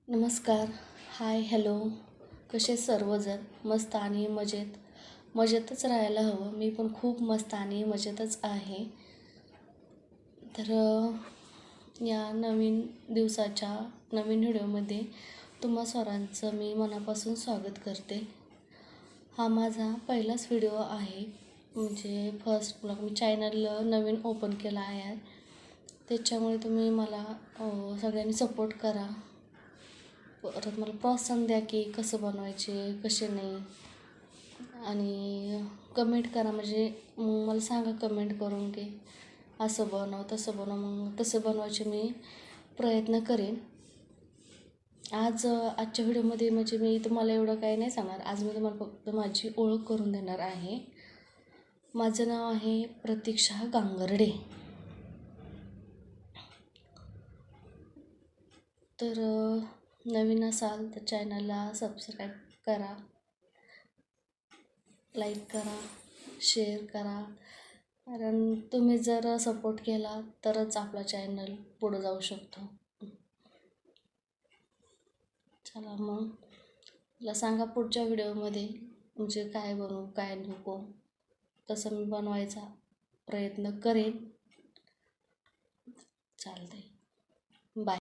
नमस्कार. हाय, हॅलो. कसे सर्वजण? मस्त आणि मजेतच राहायला हवं. मी पण खूप मस्त आणि मजेतच आहे. तर या नवीन दिवसाच्या नवीन व्हिडिओमध्ये तुम्हा सर्वांचं मी मनापासून स्वागत करते. हा माझा पहिलाच व्हिडिओ आहे. म्हणजे फर्स्ट ब्लॉग मी चॅनल नवीन ओपन केला आहे. त्याच्यामुळे तुम्ही मला सगळ्यांनी सपोर्ट करा. परत मला प्रोत्साहन द्या की कसं बनवायचे, कसे नाही. आणि कमेंट करा, म्हणजे मला सांगा कमेंट करून की असं बनव तसं बनव. मग तसं बनवायचे मी प्रयत्न करेन. आजच्या व्हिडिओमध्ये म्हणजे मी तुम्हाला एवढं काही नाही सांगणार. आज मी तुम्हाला फक्त माझी ओळख करून देणार आहे. माझं नाव आहे प्रतीक्षा गांगर्डे. तर नवीन असाल तर चॅनलला सबस्क्राईब करा, लाईक करा, शेअर करा. कारण तुम्ही जर सपोर्ट केला तरच आपला चॅनल पुढं जाऊ शकतो. चला मग मला सांगा पुढच्या व्हिडिओमध्ये म्हणजे काय बनवू काय नको, तसं मी बनवायचा प्रयत्न करेन. चालतंय. बाय.